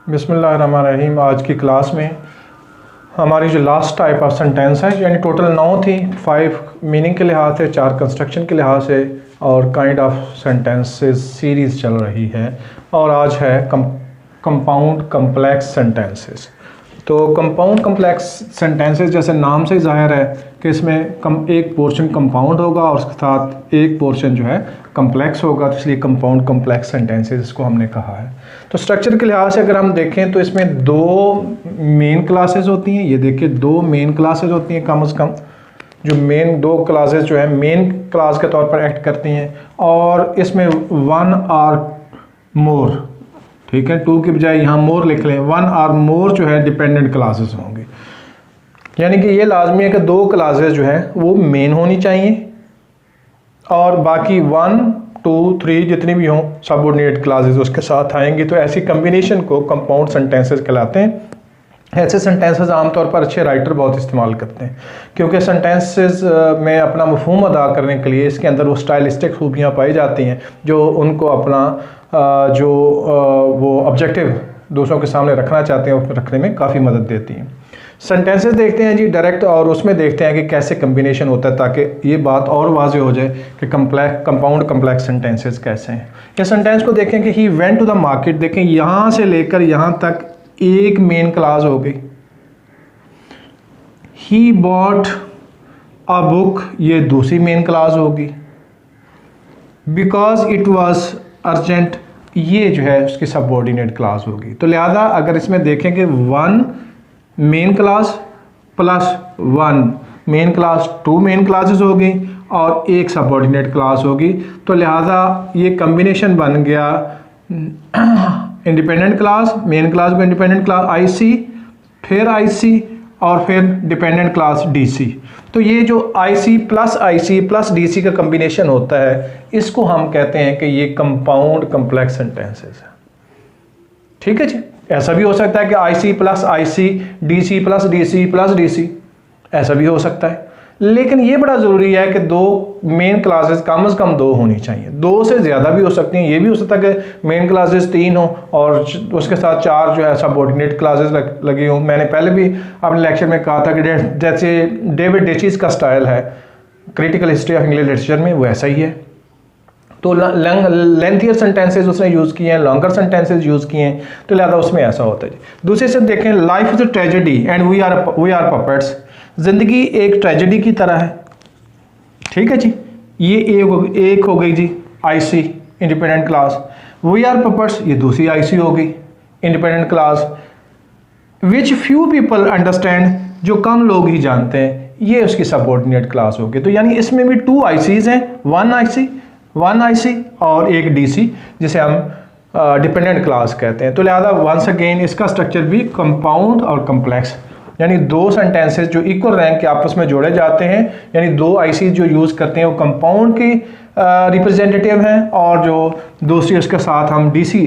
बिस्मिल्लाहिर्रहमानिर्रहीम। आज की क्लास में हमारी जो लास्ट टाइप ऑफ सेंटेंस है, यानी टोटल 9 थी, 5 मीनिंग के लिहाज से, 4 कंस्ट्रक्शन के लिहाज से और काइंड ऑफ सेंटेंसेस सीरीज़ चल रही है। और आज है कंपाउंड कम्प्लेक्स सेंटेंसेस। तो कंपाउंड कम्प्लेक्स सेंटेंसेस जैसे नाम से ज़ाहिर है कि इसमें एक पोर्शन कंपाउंड होगा और उसके साथ एक पोर्शन जो है कम्प्लेक्स होगा, तो इसलिए कंपाउंड कम्प्लेक्स सेंटेंसेस इसको हमने कहा है। तो स्ट्रक्चर के लिहाज से अगर हम देखें तो इसमें 2 मेन क्लासेस होती हैं। ये देखिए 2 मेन क्लासेस होती हैं कम से कम। जो मेन 2 क्लासेस जो है मेन क्लास के तौर पर एक्ट करती हैं, और इसमें 1 और मोर, ठीक है, 2 की बजाय यहाँ मोर लिख लें, 1 और मोर जो है डिपेंडेंट क्लासेस होंगे। यानी कि ये लाजमी है कि 2 क्लासेस जो है वो मेन होनी चाहिए और बाकी 1, 2, 3 जितनी भी हों सबऑर्डिनेट क्लासेस उसके साथ आएंगी। तो ऐसी कम्बिनेशन को कंपाउंड सेंटेंसेस कहलाते हैं। ऐसे सेंटेंसेस आमतौर पर अच्छे राइटर बहुत इस्तेमाल करते हैं, क्योंकि सेंटेंसेस में अपना मफहूम अदा करने के लिए इसके अंदर वो स्टाइलिस्टिक खूबियाँ पाई जाती हैं जो उनको अपना वो ऑब्जेक्टिव दूसरों के सामने रखना चाहते हैं उसमें रखने में काफ़ी मदद देती हैं। सेंटेंसेस देखते हैं जी डायरेक्ट, और उसमें देखते हैं कि कैसे कम्बिनेशन होता है, ताकि ये बात और वाज़ेह हो जाए कि कंपाउंड कम्प्लेक्स सेंटेंसेस कैसे हैं। इस सेंटेंस को देखें कि he went to the market. देखें यहाँ से लेकर यहाँ तक एक मेन क्लास हो गई। ही बॉट अ बुक, ये दूसरी मेन क्लास होगी। बिकॉज इट वॉज अर्जेंट, ये जो है उसकी सबऑर्डिनेट क्लास होगी। तो लिहाजा अगर इसमें देखें कि 1 main class plus 1 main class, 2 main classes होगी और एक सबऑर्डिनेट क्लास होगी। तो लिहाजा ये कम्बिनेशन बन गया इंडिपेंडेंट क्लास, मेन क्लास को इंडिपेंडेंट क्लास आईसी, फिर आईसी और फिर डिपेंडेंट क्लास डीसी। तो ये जो आईसी प्लस डीसी का कम्बिनेशन होता है, इसको हम कहते हैं कि ये कंपाउंड कम्प्लेक्स सेंटेंसेस है। ठीक है जी। ऐसा भी हो सकता है कि IC plus IC, DC plus DC plus DC, ऐसा भी हो सकता है। लेकिन ये बड़ा ज़रूरी है कि 2 मेन क्लासेस कम से कम 2 होनी चाहिए। 2 से ज़्यादा भी हो सकती हैं। ये भी हो सकता है कि मेन क्लासेस 3 हो और उसके साथ 4 जो है सबऑर्डिनेट क्लासेस लगी हों। मैंने पहले भी अपने लेक्चर में कहा था कि जैसे डेविड डेचिस का स्टाइल है critical history of English literature में, वो ऐसा ही है। तो लेंथियर सेंटेंसेस उसने यूज़ किए हैं, लॉन्गर सेंटेंसेस यूज़ किए हैं, तो लिहाजा उसमें ऐसा होता है जी। दूसरे से देखें, life is a tragedy and we are puppets. ज़िंदगी एक ट्रेजेडी की तरह है। ठीक है जी। ये एक हो गई जी IC independent class. We are puppets, ये दूसरी आईसी हो गई independent class. Which few people understand, जो कम लोग ही जानते हैं, ये उसकी सबऑर्डिनेट क्लास होगी। तो यानी इसमें भी 2 आईसीज हैं, 1 आईसी और एक डीसी, जिसे हम डिपेंडेंट क्लास कहते हैं। तो लिहाजा वंस अगेन इसका स्ट्रक्चर भी कंपाउंड और कम्प्लेक्स, यानी 2 सेंटेंसेस जो इक्वल रैंक के आपस में जोड़े जाते हैं, यानी 2 आईसी जो यूज़ करते हैं वो कंपाउंड की रिप्रेजेंटेटिव हैं, और जो दूसरी उसके साथ हम डीसी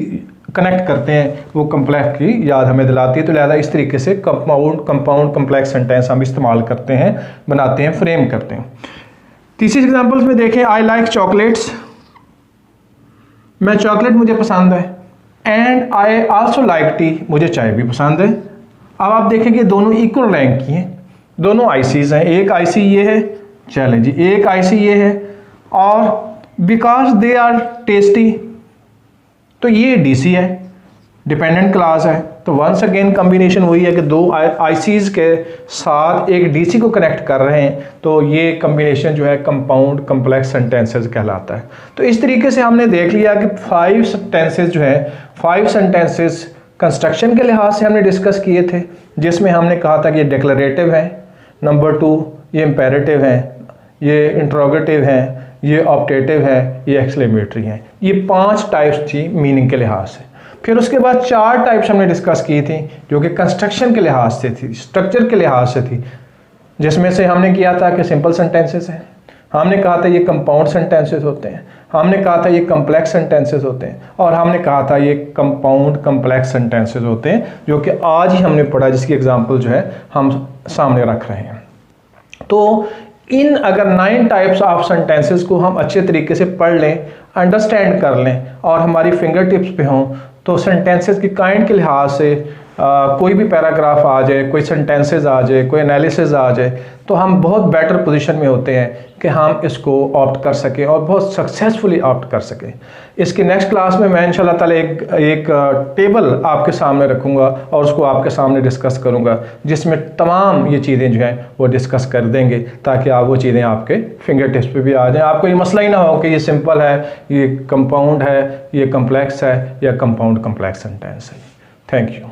कनेक्ट करते हैं वो कम्प्लेक्स की याद हमें दिलाती है। तो लिहाजा इस तरीके से कंपाउंड कम्प्लेक्स सेंटेंस हम इस्तेमाल करते हैं, बनाते हैं, फ्रेम करते हैं। तीसरी एग्जाम्पल्स में देखें, आई लाइक चॉकलेट्स, मैं चॉकलेट मुझे पसंद है, and I also like T, मुझे चाय भी पसंद है। अब आप देखें कि दोनों इक्वल रैंक की हैं, दोनों आईसीज हैं। एक आईसी ये है, चलें जी, एक आईसी ये है, और बिकॉज दे आर टेस्टी, तो ये डीसी है, डिपेंडेंट क्लास है। तो वंस अगेन कम्बिनेशन वही है कि 2 आईसीज के साथ एक डीसी को कनेक्ट कर रहे हैं, तो ये कम्बिनेशन जो है कंपाउंड कम्प्लेक्स सेंटेंसेस कहलाता है। तो इस तरीके से हमने देख लिया कि 5 सेंटेंसेस जो है, 5 सेंटेंसेस कंस्ट्रक्शन के लिहाज से हमने डिस्कस किए थे, जिसमें हमने कहा था कि ये डिक्लेरेटिव है, नंबर 2 ये इम्पेरेटिव है, ये इंट्रोगेटिव है, ये ऑप्टेटिव है, ये एक्सक्लेमेटरी है। ये 5 टाइप्स थी मीनिंग के लिहाज से। फिर उसके बाद 4 टाइप्स हमने डिस्कस की थी जो कि कंस्ट्रक्शन के लिहाज से थी, स्ट्रक्चर के लिहाज से थी, जिसमें से हमने किया था कि सिंपल सेंटेंसेस हैं, हमने कहा था ये कंपाउंड सेंटेंसेस होते हैं, हमने कहा था ये कम्प्लेक्स सेंटेंसेस होते हैं, और हमने कहा था ये कंपाउंड कम्प्लेक्स सेंटेंसेस होते हैं, जो कि आज ही हमने पढ़ा, जिसकी एग्जांपल जो है हम सामने रख रहे हैं। तो इन अगर 9 टाइप्स ऑफ सेंटेंसेस को हम अच्छे तरीके से पढ़ लें, अंडरस्टैंड कर लें और हमारी फिंगर टिप्स पे हों, तो सेंटेंसेस की काइंड के लिहाज से कोई भी पैराग्राफ आ जाए, कोई सेंटेंसेस आ जाए, कोई एनालिसिस आ जाए, तो हम बहुत बेटर पोजीशन में होते हैं कि हम इसको ऑप्ट कर सकें और बहुत सक्सेसफुली ऑप्ट कर सकें। इसकी नेक्स्ट क्लास में मैं इंशाल्लाह ताला एक टेबल आपके सामने रखूँगा और उसको आपके सामने डिस्कस करूँगा, जिसमें तमाम ये चीज़ें जो हैं वो डिस्कस कर देंगे, ताकि आप वो चीज़ें आपके फिंगर टिप्स पे भी आ जाएँ। आपको ये मसला ही ना हो कि ये सिंपल है, ये कंपाउंड है, ये कम्प्लेक्स है या कंपाउंड कम्प्लेक्स सेंटेंस है। Thank you.